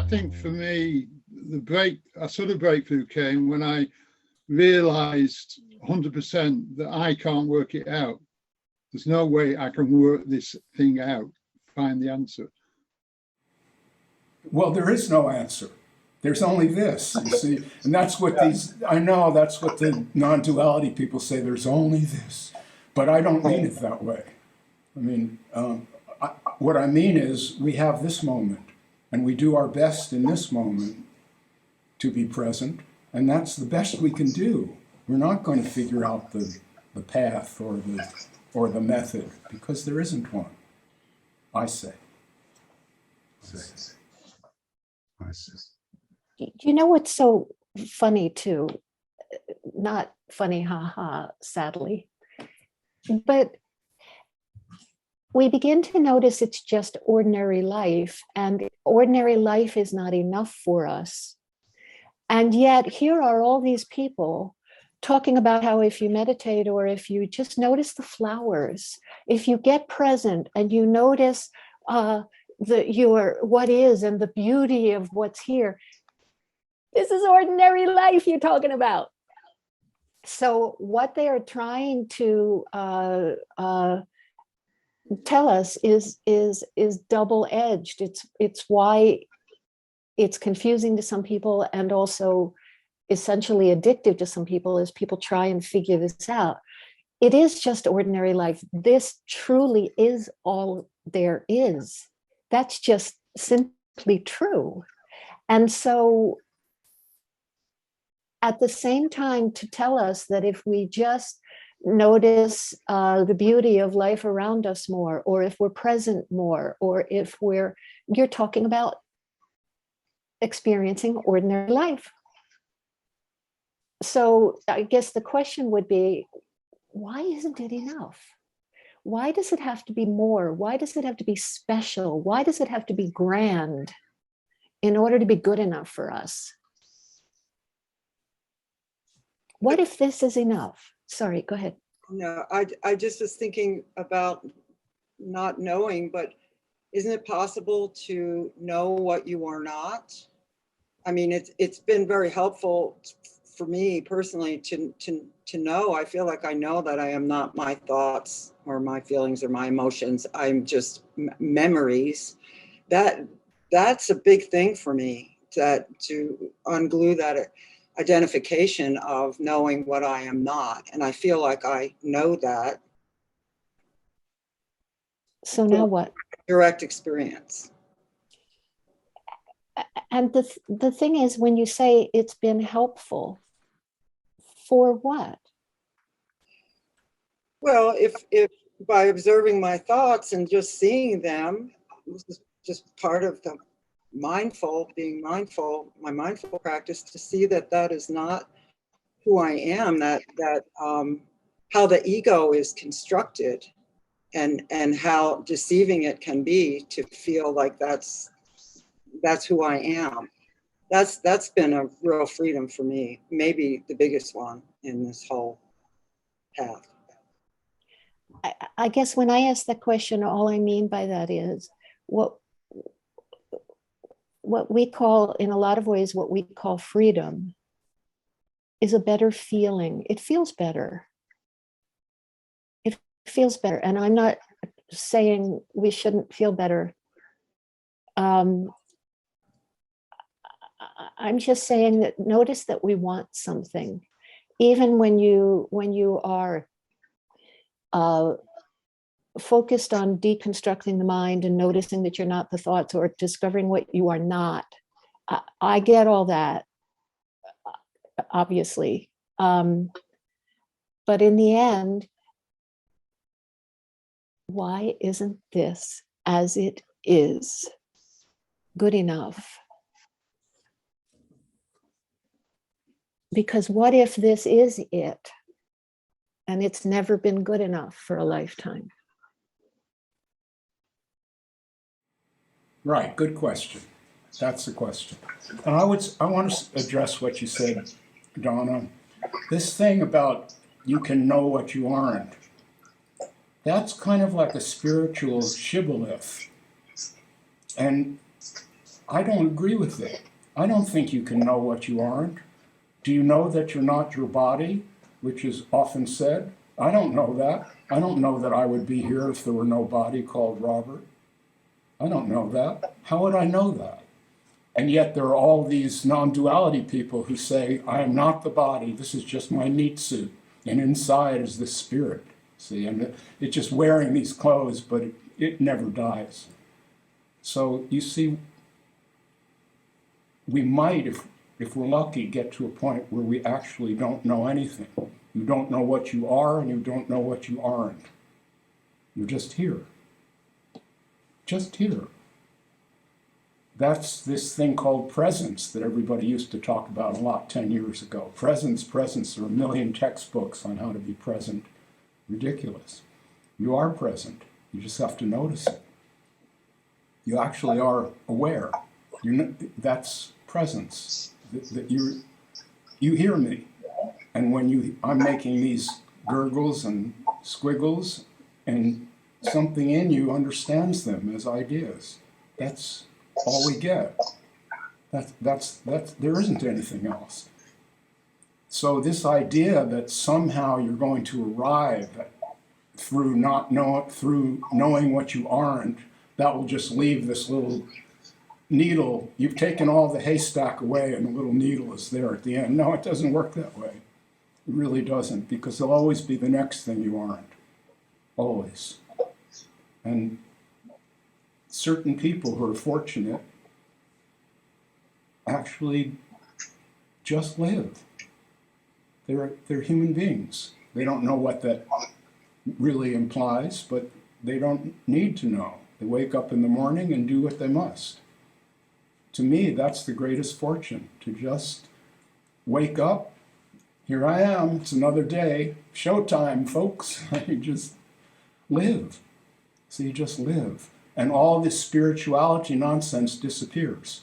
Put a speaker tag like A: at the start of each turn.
A: think for me, a sort of breakthrough came when I realized 100% that I can't work it out. There's no way I can work this thing out, find the answer.
B: Well, there is no answer. There's only this, you see. And that's what that's what the non-duality people say, there's only this. But I don't mean it that way. I mean, what I mean is we have this moment, and we do our best in this moment to be present, and that's the best we can do. We're not going to figure out the path or the method, because there isn't one, I say.
C: You know what's so funny too? Not funny, haha, sadly, but we begin to notice it's just ordinary life, and ordinary life is not enough for us. And yet here are all these people talking about how if you meditate, or if you just notice the flowers, if you get present and you notice what is and the beauty of what's here, this is ordinary life you're talking about. So what they are trying to tell us is double-edged. It's why it's confusing to some people, and also essentially addictive to some people as people try and figure this out. It is just ordinary life. This truly is all there is. That's just simply true. And so at the same time, to tell us that if we just notice the beauty of life around us more, or if we're present more, or if you're talking about experiencing ordinary life. So I guess the question would be, why isn't it enough? Why does it have to be more? Why does it have to be special? Why does it have to be grand in order to be good enough for us? What if this is enough? Sorry, go ahead.
D: No, I just was thinking about not knowing, but isn't it possible to know what you are not? I mean, it's been very helpful for me personally to know. I feel like I know that I am not my thoughts or my feelings or my emotions. I'm just memories. That's a big thing for me, to unglue that identification of knowing what I am not. And I feel like I know that.
C: So now what?
D: Direct experience.
C: And the thing is, when you say it's been helpful, for what?
D: Well, if by observing my thoughts and just seeing them, this is just part of the being mindful, my mindful practice, to see that is not who I am, that how the ego is constructed, and how deceiving it can be to feel like that's who I am. That's been a real freedom for me, maybe the biggest one in this whole path.
C: I guess when I ask that question, all I mean by that is what we call, in a lot of ways, what we call freedom is a better feeling. It feels better. It feels better. And I'm not saying we shouldn't feel better. I'm just saying that notice that we want something, even when you are focused on deconstructing the mind and noticing that you're not the thoughts, or discovering what you are not. I get all that, obviously. But in the end, why isn't this as it is good enough? Because what if this is it, and it's never been good enough for a lifetime?
B: Right, good question. That's the question. And I want to address what you said, Donna. This thing about you can know what you aren't, that's kind of like a spiritual shibboleth. And I don't agree with it. I don't think you can know what you aren't. Do you know that you're not your body, which is often said? I don't know that. I don't know that I would be here if there were no body called Robert. I don't know that. How would I know that? And yet there are all these non-duality people who say, I am not the body, this is just my meat suit. And inside is the spirit. See, and it's just wearing these clothes, but it never dies. So you see, we might, if we're lucky, get to a point where we actually don't know anything. You don't know what you are, and you don't know what you aren't. You're just here. Just here. That's this thing called presence that everybody used to talk about a lot 10 years ago. Presence, presence. There are a million textbooks on how to be present. Ridiculous. You are present. You just have to notice it. You actually are aware. That's presence. That you hear me. And when I'm making these gurgles and squiggles, and something in you understands them as ideas. That's all we get. That's there isn't anything else. So this idea that somehow you're going to arrive through knowing what you aren't, that will just leave this little needle. You've taken all the haystack away and the little needle is there at the end. No, it doesn't work that way. It really doesn't, because there'll always be the next thing you aren't. Always. And certain people who are fortunate actually just live. They're human beings. They don't know what that really implies, but they don't need to know. They wake up in the morning and do what they must. To me, that's the greatest fortune, to just wake up. Here I am, it's another day. Showtime, folks. You just live. So you just live. And all this spirituality nonsense disappears.